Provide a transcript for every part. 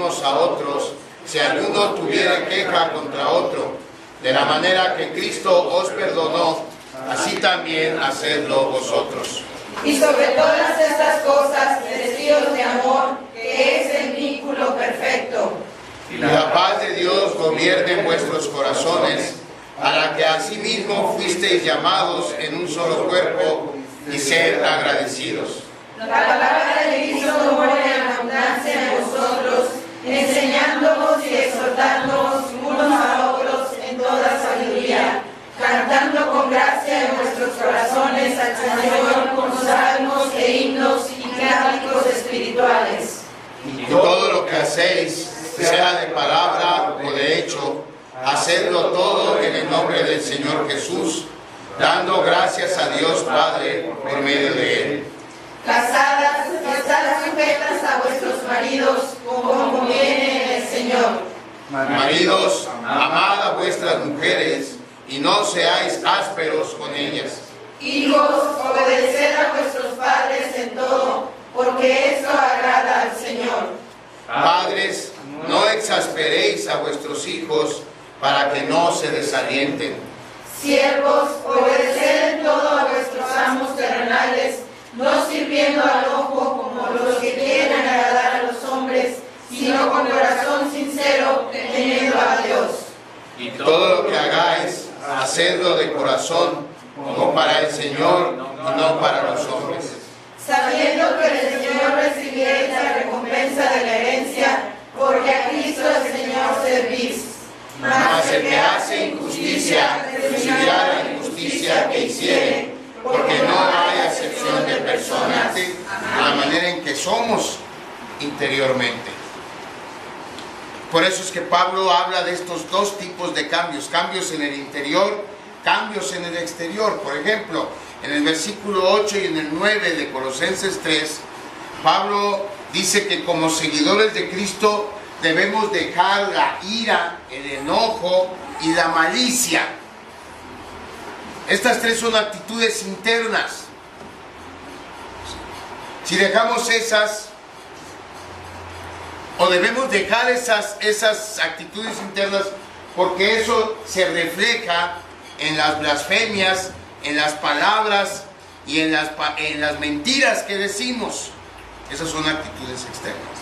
unos a otros, si alguno tuviera queja contra otro. De la manera que Cristo os perdonó, así también hacedlo vosotros. Y sobre todas estas cosas, vestidos de amor, que es el vínculo perfecto. Y la paz de Dios gobierne en vuestros corazones, a la que asimismo fuisteis llamados en un solo cuerpo, y sed agradecidos. La palabra de Cristo mora en abundancia en vosotros, enseñándonos y exhortándonos unos a otros en toda sabiduría, cantando con gracia en vuestros corazones al Señor con salmos e himnos y cánticos espirituales. Y todo lo que hacéis, sea de palabra o de hecho, hacedlo todo en el nombre del Señor Jesús, dando gracias a Dios Padre por medio de Él. Casadas, estad sujetas a vuestros maridos como conviene en el Señor. Maridos, amad a vuestras mujeres y no seáis ásperos con ellas. Hijos, obedeced a vuestros padres en todo, porque esto agrada al Señor. Padres, no exasperéis a vuestros hijos para que no se desalienten. Siervos, obedeced en todo a vuestros amos terrenales, no sirviendo al ojo como los que quieren agradar a los hombres, sino con corazón sincero, temiendo a Dios. Y todo lo que hagáis, hacedlo de corazón, como para el Señor y no para los hombres. Sabiendo que del Señor recibiréis la recompensa de la herencia, porque a Cristo el Señor servís. Mas el que hace injusticia, recibirá la injusticia que hiciere, porque no hay acepción de personas, la manera en que somos interiormente. Por eso es que Pablo habla de estos dos tipos de cambios, cambios en el interior, cambios en el exterior. Por ejemplo, en el versículo 8 y en el 9 de Colosenses 3, Pablo dice que como seguidores de Cristo debemos dejar la ira, el enojo y la malicia. Estas tres son actitudes internas. Si dejamos esas, o debemos dejar esas actitudes internas, porque eso se refleja en las blasfemias, en las palabras y en las mentiras que decimos. Esas son actitudes externas.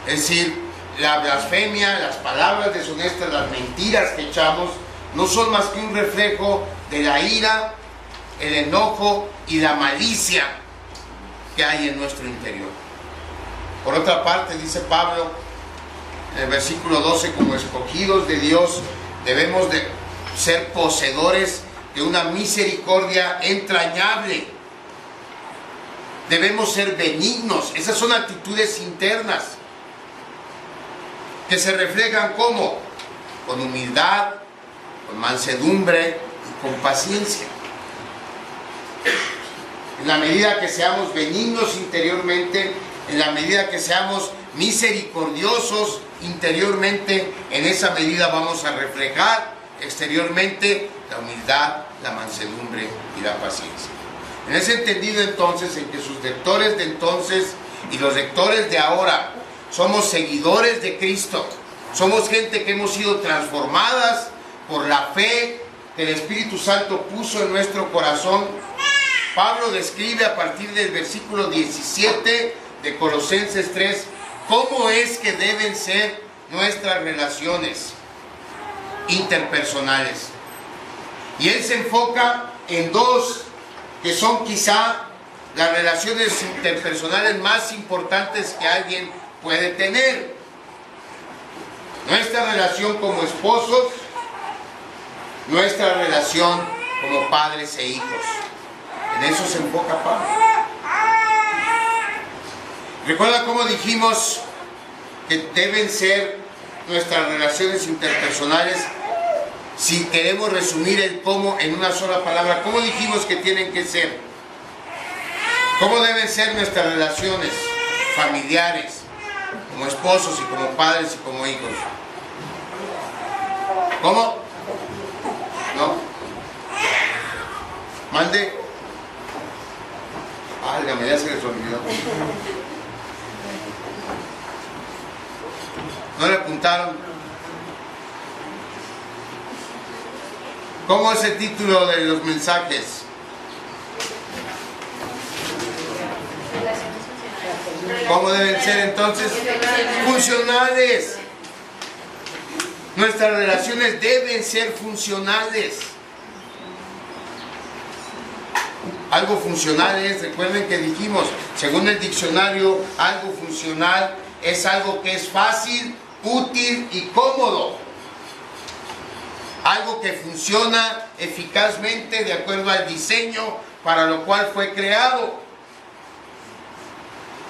Es decir, la blasfemia, las palabras deshonestas, las mentiras que echamos, no son más que un reflejo de la ira, el enojo y la malicia que hay en nuestro interior. Por otra parte, dice Pablo en el versículo 12, como escogidos de Dios, debemos de ser poseedores de una misericordia entrañable. Debemos ser benignos. Esas son actitudes internas que se reflejan ¿cómo? Con humildad, con mansedumbre y con paciencia. En la medida que seamos benignos interiormente, en la medida que seamos misericordiosos interiormente, en esa medida vamos a reflejar exteriormente la humildad, la mansedumbre y la paciencia. En ese entendido entonces, en que sus lectores de entonces y los lectores de ahora somos seguidores de Cristo, somos gente que hemos sido transformadas por la fe que el Espíritu Santo puso en nuestro corazón. Pablo describe a partir del versículo 17 de Colosenses 3 cómo es que deben ser nuestras relaciones interpersonales. Y él se enfoca en dos que son quizá las relaciones interpersonales más importantes que alguien puede tener. Nuestra relación como esposos, nuestra relación como padres e hijos. En eso se enfoca Pablo. ¿Recuerda cómo dijimos que deben ser nuestras relaciones interpersonales? Si queremos resumir el cómo en una sola palabra, ¿cómo dijimos que tienen que ser? ¿Cómo deben ser nuestras relaciones familiares, como esposos y como padres y como hijos? ¿Cómo? ¿No? Mande. Válgame, ya se les olvidó. apuntaron? ¿Cómo es el título de los mensajes? ¿Cómo deben ser entonces? Funcionales. Nuestras relaciones deben ser funcionales. Algo funcional es, recuerden que dijimos, según el diccionario, algo funcional es algo que es fácil, útil y cómodo. Algo que funciona eficazmente de acuerdo al diseño para lo cual fue creado.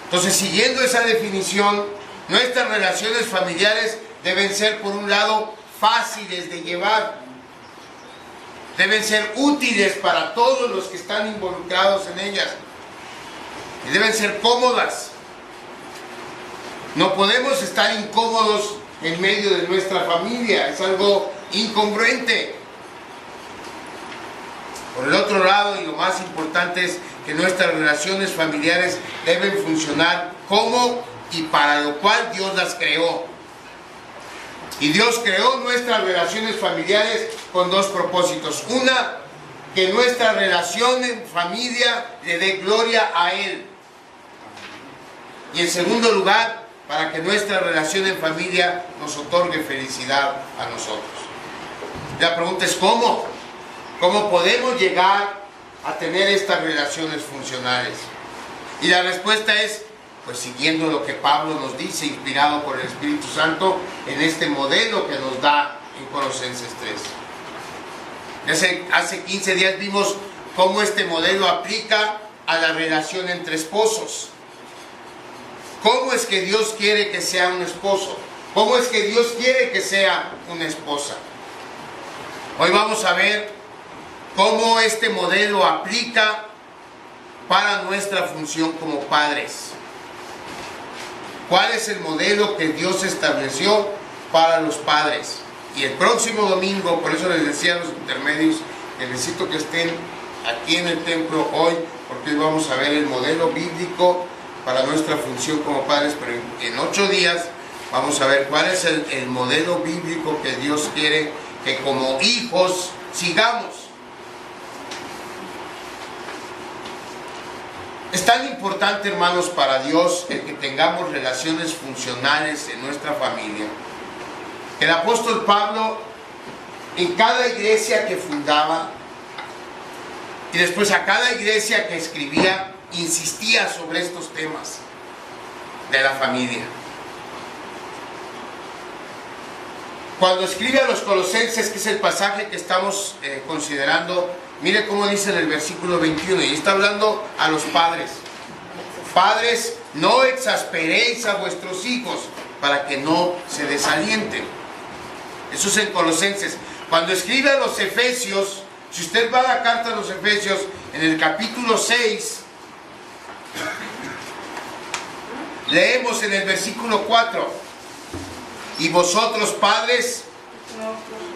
Entonces, siguiendo esa definición, nuestras relaciones familiares deben ser, por un lado, fáciles de llevar. Deben ser útiles para todos los que están involucrados en ellas. Y deben ser cómodas. No podemos estar incómodos en medio de nuestra familia. Es algo incongruente. Por el otro lado, y lo más importante es que nuestras relaciones familiares deben funcionar como y para lo cual Dios las creó. Y Dios creó nuestras relaciones familiares con dos propósitos. Una, que nuestra relación en familia le dé gloria a Él. Y en segundo lugar, para que nuestra relación en familia nos otorgue felicidad a nosotros. La pregunta es ¿cómo? ¿Cómo podemos llegar a tener estas relaciones funcionales? Y la respuesta es, pues siguiendo lo que Pablo nos dice, inspirado por el Espíritu Santo, en este modelo que nos da en Colosenses 3. Hace 15 días vimos cómo este modelo aplica a la relación entre esposos. ¿Cómo es que Dios quiere que sea un esposo? ¿Cómo es que Dios quiere que sea una esposa? Hoy vamos a ver cómo este modelo aplica para nuestra función como padres. ¿Cuál es el modelo que Dios estableció para los padres? Y el próximo domingo, por eso les decía a los intermedios, que necesito que estén aquí en el templo hoy, porque hoy vamos a ver el modelo bíblico para nuestra función como padres, pero en 8 días vamos a ver cuál es el modelo bíblico que Dios quiere que como hijos sigamos. Es tan importante, hermanos, para Dios el que tengamos relaciones funcionales en nuestra familia. El apóstol Pablo, en cada iglesia que fundaba y después a cada iglesia que escribía, insistía sobre estos temas de la familia. Cuando escribe a los Colosenses, que es el pasaje que estamos considerando, mire cómo dice en el versículo 21, y está hablando a los padres. Padres, no exasperéis a vuestros hijos para que no se desalienten. Eso es en Colosenses. Cuando escribe a los Efesios, si usted va a la carta a los Efesios, en el capítulo 6, leemos en el versículo 4, y vosotros padres,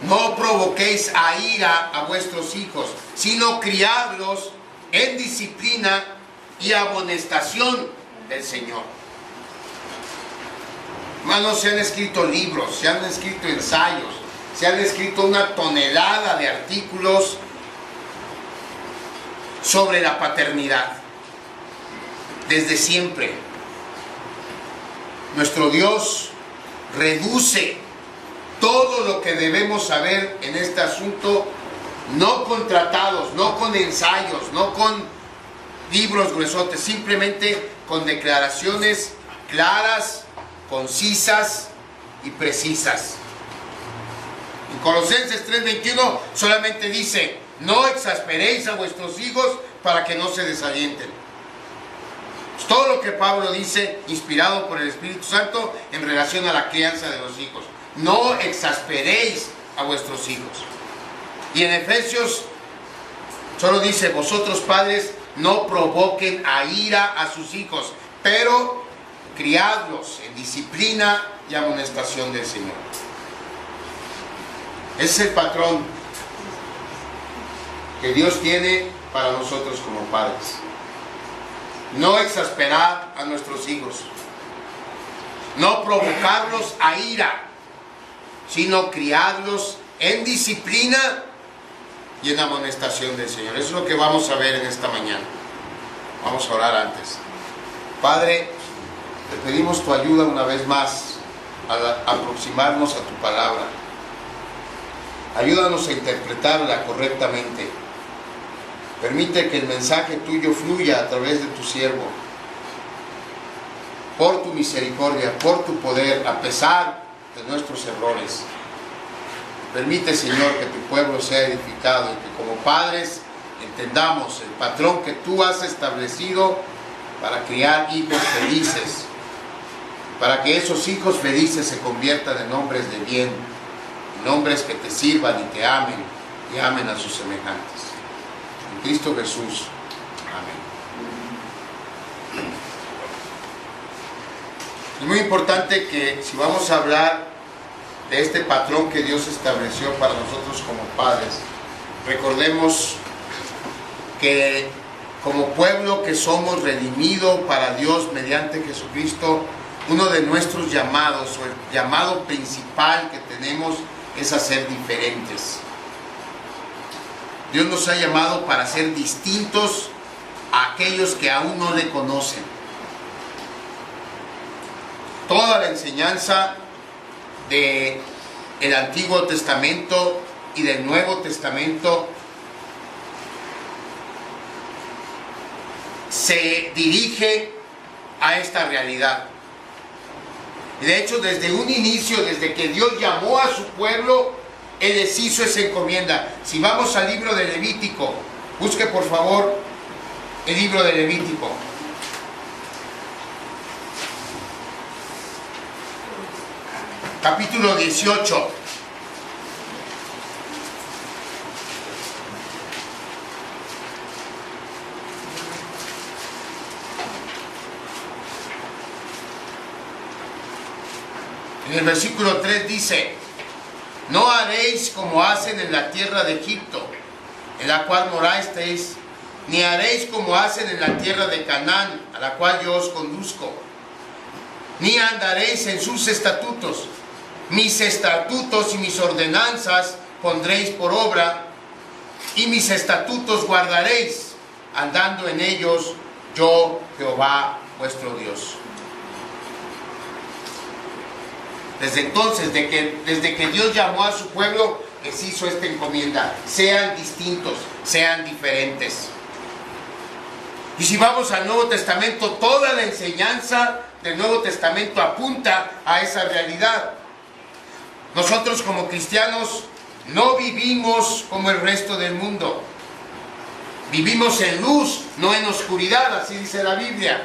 no provoquéis a ira a vuestros hijos, sino criadlos en disciplina y amonestación del Señor. Hermanos, se han escrito libros, se han escrito ensayos, se han escrito una tonelada de artículos sobre la paternidad. Desde siempre, nuestro Dios reduce todo lo que debemos saber en este asunto, no con tratados, no con ensayos, no con libros gruesotes, simplemente con declaraciones claras, concisas y precisas. En Colosenses 3:21 solamente dice, no exasperéis a vuestros hijos para que no se desalienten. Es todo lo que Pablo dice, inspirado por el Espíritu Santo, en relación a la crianza de los hijos. No exasperéis a vuestros hijos. Y en Efesios solo dice, vosotros padres no provoquen a ira a sus hijos, pero criadlos en disciplina y amonestación del Señor. Ese es el patrón que Dios tiene para nosotros como padres. No exasperar a nuestros hijos, no provocarlos a ira, sino criadlos en disciplina y en amonestación del Señor. Eso es lo que vamos a ver en esta mañana. Vamos a orar antes. Padre, te pedimos tu ayuda una vez más a aproximarnos a tu palabra. Ayúdanos a interpretarla correctamente. Permite que el mensaje tuyo fluya a través de tu siervo. Por tu misericordia, por tu poder, a pesar de nuestros errores. Permite, Señor, que tu pueblo sea edificado y que como padres entendamos el patrón que tú has establecido para criar hijos felices, para que esos hijos felices se conviertan en hombres de bien, en hombres que te sirvan y te amen y amen a sus semejantes. En Cristo Jesús. Amén. Es muy importante que si vamos a hablar de este patrón que Dios estableció para nosotros como padres, recordemos que como pueblo que somos redimido para Dios mediante Jesucristo, uno de nuestros llamados, o el llamado principal que tenemos, es a ser diferentes. Dios nos ha llamado para ser distintos a aquellos que aún no le conocen. Toda la enseñanza del Antiguo Testamento y del Nuevo Testamento se dirige a esta realidad. Y de hecho, desde un inicio, desde que Dios llamó a su pueblo, Él les hizo esa encomienda. Si vamos al libro de Levítico, busque por favor el libro de Levítico. Capítulo 18. En el versículo 3 dice: no haréis como hacen en la tierra de Egipto, en la cual morasteis, ni haréis como hacen en la tierra de Canaán, a la cual yo os conduzco, ni andaréis en sus estatutos. Mis estatutos y mis ordenanzas pondréis por obra, y mis estatutos guardaréis, andando en ellos, yo, Jehová, vuestro Dios. Desde entonces, desde que Dios llamó a su pueblo, les hizo esta encomienda: sean distintos, sean diferentes. Y si vamos al Nuevo Testamento, toda la enseñanza del Nuevo Testamento apunta a esa realidad. Nosotros como cristianos no vivimos como el resto del mundo. Vivimos en luz, no en oscuridad, así dice la Biblia.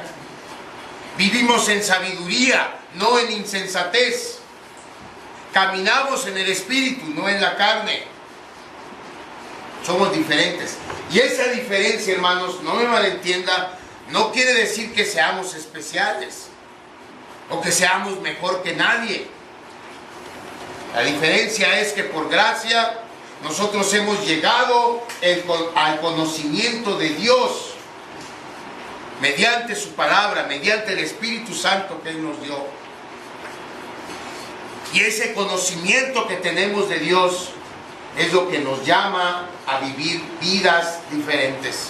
Vivimos en sabiduría, no en insensatez. Caminamos en el Espíritu, no en la carne. Somos diferentes. Y esa diferencia, hermanos, no me malentienda, no quiere decir que seamos especiales o que seamos mejor que nadie. La diferencia es que por gracia nosotros hemos llegado al conocimiento de Dios mediante su palabra, mediante el Espíritu Santo que Él nos dio. Y ese conocimiento que tenemos de Dios es lo que nos llama a vivir vidas diferentes.